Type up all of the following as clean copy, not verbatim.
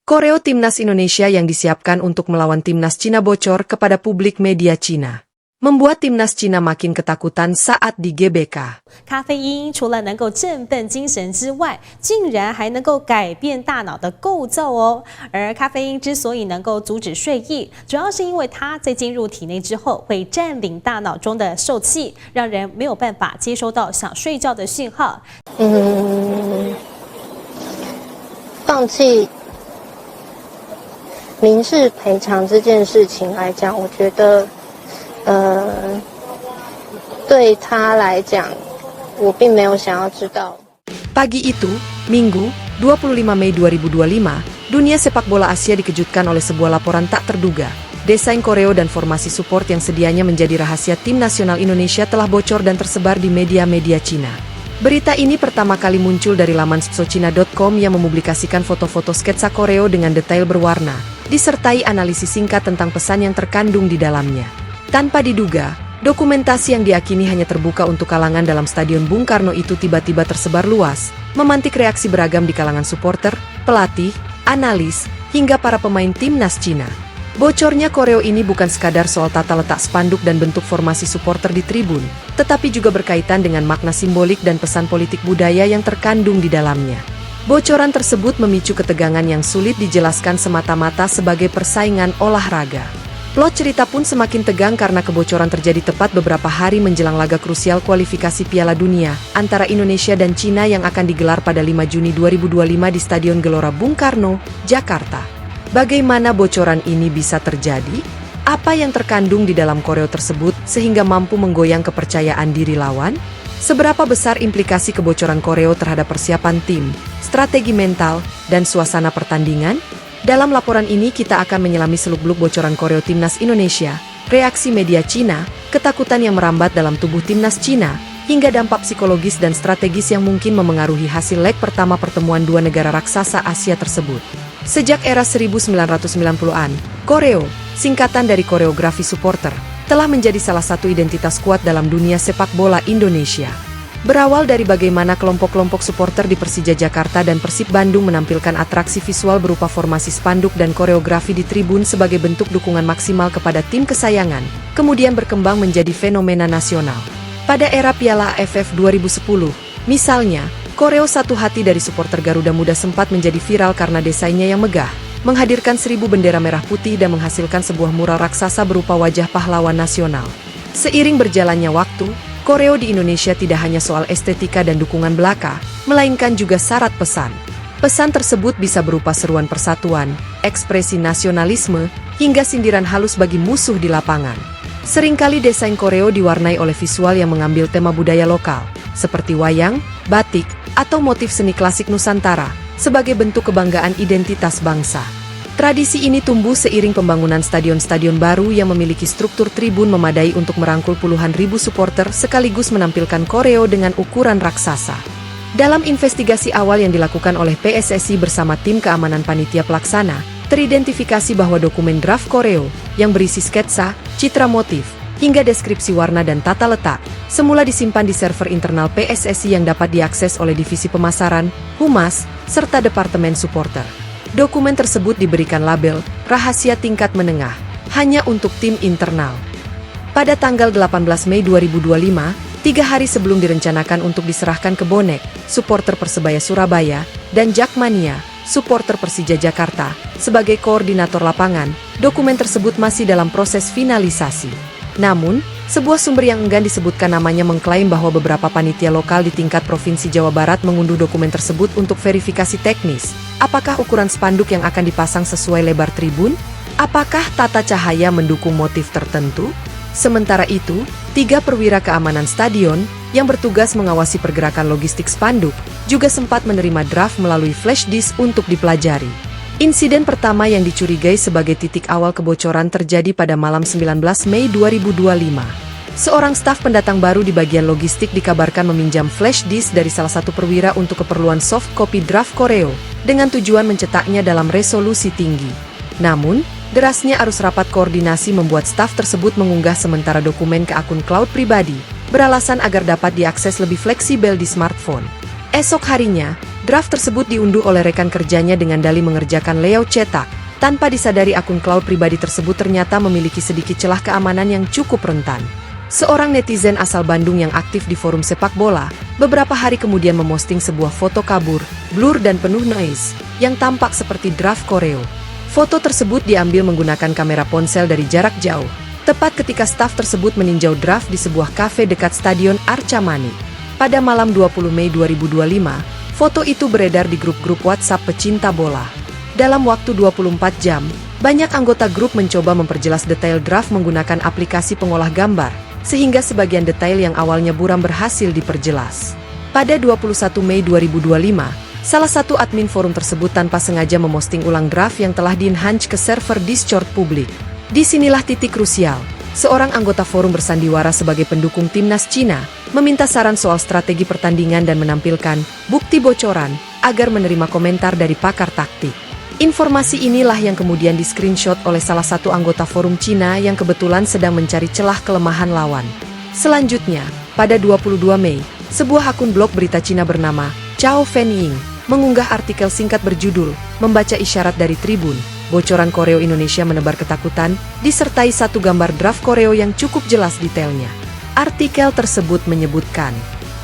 Koreo timnas Indonesia yang disiapkan untuk melawan timnas Cina bocor kepada publik media Cina, membuat timnas Cina makin ketakutan saat di GBK. 咖啡因除了能够振奋精神之外，竟然还能够改变大脑的构造哦。而咖啡因之所以能够阻止睡意，主要是因为它在进入体内之后会占领大脑中的受气，让人没有办法接收到想睡觉的讯号。放弃民事赔偿这件事情来讲，我觉得，对他来讲，我并没有想要知道。 Pagi itu, Minggu, 25 Mei 2025, dunia sepak bola Asia dikejutkan oleh sebuah laporan tak terduga. Desain koreo dan formasi support yang sedianya menjadi rahasia tim nasional Indonesia telah bocor dan tersebar di media-media Cina. Berita ini pertama kali muncul dari laman spsocina.com yang mempublikasikan foto-foto sketsa koreo dengan detail berwarna, disertai analisis singkat tentang pesan yang terkandung di dalamnya. Tanpa diduga, dokumentasi yang diakini hanya terbuka untuk kalangan dalam Stadion Bung Karno itu tiba-tiba tersebar luas, memantik reaksi beragam di kalangan supporter, pelatih, analis, hingga para pemain timnas Cina. Bocornya koreo ini bukan sekadar soal tata letak spanduk dan bentuk formasi supporter di tribun, tetapi juga berkaitan dengan makna simbolik dan pesan politik budaya yang terkandung di dalamnya. Bocoran tersebut memicu ketegangan yang sulit dijelaskan semata-mata sebagai persaingan olahraga. Plot cerita pun semakin tegang karena kebocoran terjadi tepat beberapa hari menjelang laga krusial kualifikasi Piala Dunia antara Indonesia dan Cina yang akan digelar pada 5 Juni 2025 di Stadion Gelora Bung Karno, Jakarta. Bagaimana bocoran ini bisa terjadi? Apa yang terkandung di dalam koreo tersebut sehingga mampu menggoyang kepercayaan diri lawan? Seberapa besar implikasi kebocoran koreo terhadap persiapan tim, strategi mental, dan suasana pertandingan? Dalam laporan ini kita akan menyelami seluk-beluk bocoran koreo timnas Indonesia, reaksi media Cina, ketakutan yang merambat dalam tubuh timnas Cina, hingga dampak psikologis dan strategis yang mungkin memengaruhi hasil leg pertama pertemuan dua negara raksasa Asia tersebut. Sejak era 1990-an, koreo, singkatan dari koreografi supporter, telah menjadi salah satu identitas kuat dalam dunia sepak bola Indonesia. Berawal dari bagaimana kelompok-kelompok supporter di Persija Jakarta dan Persib Bandung menampilkan atraksi visual berupa formasi spanduk dan koreografi di tribun sebagai bentuk dukungan maksimal kepada tim kesayangan, kemudian berkembang menjadi fenomena nasional. Pada era Piala AFF 2010, misalnya, koreo Satu Hati dari supporter Garuda Muda sempat menjadi viral karena desainnya yang megah, menghadirkan 1000 bendera merah putih dan menghasilkan sebuah mural raksasa berupa wajah pahlawan nasional. Seiring berjalannya waktu, koreo di Indonesia tidak hanya soal estetika dan dukungan belaka, melainkan juga syarat pesan. Pesan tersebut bisa berupa seruan persatuan, ekspresi nasionalisme, hingga sindiran halus bagi musuh di lapangan. Seringkali desain koreo diwarnai oleh visual yang mengambil tema budaya lokal, seperti wayang, batik, atau motif seni klasik Nusantara, sebagai bentuk kebanggaan identitas bangsa. Tradisi ini tumbuh seiring pembangunan stadion-stadion baru yang memiliki struktur tribun memadai untuk merangkul puluhan ribu supporter sekaligus menampilkan koreo dengan ukuran raksasa. Dalam investigasi awal yang dilakukan oleh PSSI bersama tim keamanan panitia pelaksana, teridentifikasi bahwa dokumen draft koreo, yang berisi sketsa, citra motif, hingga deskripsi warna dan tata letak, semula disimpan di server internal PSSI yang dapat diakses oleh divisi pemasaran, humas, serta departemen supporter. Dokumen tersebut diberikan label rahasia tingkat menengah, hanya untuk tim internal. Pada tanggal 18 Mei 2025, 3 hari sebelum direncanakan untuk diserahkan ke bonek, supporter Persebaya Surabaya, dan Jakmania, supporter Persija Jakarta, sebagai koordinator lapangan, dokumen tersebut masih dalam proses finalisasi. Namun, sebuah sumber yang enggan disebutkan namanya mengklaim bahwa beberapa panitia lokal di tingkat Provinsi Jawa Barat mengunduh dokumen tersebut untuk verifikasi teknis. Apakah ukuran spanduk yang akan dipasang sesuai lebar tribun? Apakah tata cahaya mendukung motif tertentu? Sementara itu, 3 perwira keamanan stadion, yang bertugas mengawasi pergerakan logistik spanduk, juga sempat menerima draft melalui flash disk untuk dipelajari. Insiden pertama yang dicurigai sebagai titik awal kebocoran terjadi pada malam 19 Mei 2025. Seorang staf pendatang baru di bagian logistik dikabarkan meminjam flash disk dari salah satu perwira untuk keperluan soft copy draft koreo, dengan tujuan mencetaknya dalam resolusi tinggi. Namun, derasnya arus rapat koordinasi membuat staf tersebut mengunggah sementara dokumen ke akun cloud pribadi, beralasan agar dapat diakses lebih fleksibel di smartphone. Esok harinya, Draft tersebut diunduh oleh rekan kerjanya dengan dalih mengerjakan layout cetak. Tanpa disadari akun cloud pribadi tersebut ternyata memiliki sedikit celah keamanan yang cukup rentan. Seorang netizen asal Bandung yang aktif di forum sepak bola, beberapa hari kemudian memosting sebuah foto kabur, blur dan penuh noise, yang tampak seperti draft koreo. Foto tersebut diambil menggunakan kamera ponsel dari jarak jauh, tepat ketika staf tersebut meninjau draft di sebuah kafe dekat Stadion Arca Mani. Pada malam 20 Mei 2025, foto itu beredar di grup-grup WhatsApp pecinta bola. Dalam waktu 24 jam, banyak anggota grup mencoba memperjelas detail draft menggunakan aplikasi pengolah gambar, sehingga sebagian detail yang awalnya buram berhasil diperjelas. Pada 21 Mei 2025, salah satu admin forum tersebut tanpa sengaja memosting ulang draft yang telah di-enhance ke server Discord publik. Disinilah titik krusial. Seorang anggota forum bersandiwara sebagai pendukung timnas Cina, meminta saran soal strategi pertandingan dan menampilkan bukti bocoran agar menerima komentar dari pakar taktik. Informasi inilah yang kemudian di-screenshot oleh salah satu anggota forum Cina yang kebetulan sedang mencari celah kelemahan lawan. Selanjutnya, pada 22 Mei, sebuah akun blog berita Cina bernama Chao Fenying mengunggah artikel singkat berjudul "Membaca Isyarat dari Tribun, Bocoran Koreo Indonesia Menebar Ketakutan", disertai satu gambar draft koreo yang cukup jelas detailnya. Artikel tersebut menyebutkan,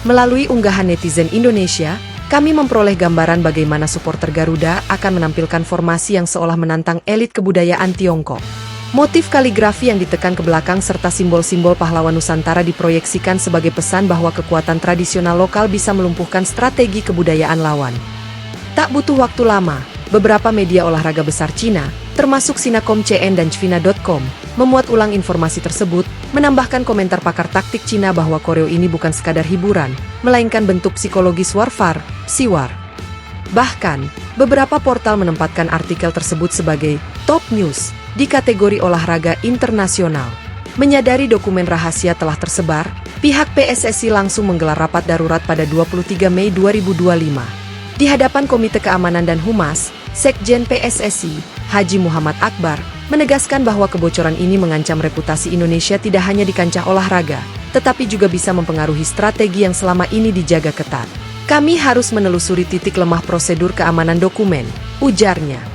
melalui unggahan netizen Indonesia, kami memperoleh gambaran bagaimana supporter Garuda akan menampilkan formasi yang seolah menantang elit kebudayaan Tiongkok. Motif kaligrafi yang ditekan ke belakang serta simbol-simbol pahlawan Nusantara diproyeksikan sebagai pesan bahwa kekuatan tradisional lokal bisa melumpuhkan strategi kebudayaan lawan. Tak butuh waktu lama, beberapa media olahraga besar Cina, termasuk Sinacom.cn dan Chvina.com, memuat ulang informasi tersebut, menambahkan komentar pakar taktik Cina bahwa koreo ini bukan sekadar hiburan, melainkan bentuk psikologis warfare, siwar. Bahkan, beberapa portal menempatkan artikel tersebut sebagai top news di kategori olahraga internasional. Menyadari dokumen rahasia telah tersebar, pihak PSSI langsung menggelar rapat darurat pada 23 Mei 2025. Di hadapan Komite Keamanan dan Humas, Sekjen PSSI, Haji Muhammad Akbar, menegaskan bahwa kebocoran ini mengancam reputasi Indonesia tidak hanya di kancah olahraga, tetapi juga bisa mempengaruhi strategi yang selama ini dijaga ketat. Kami harus menelusuri titik lemah prosedur keamanan dokumen, ujarnya.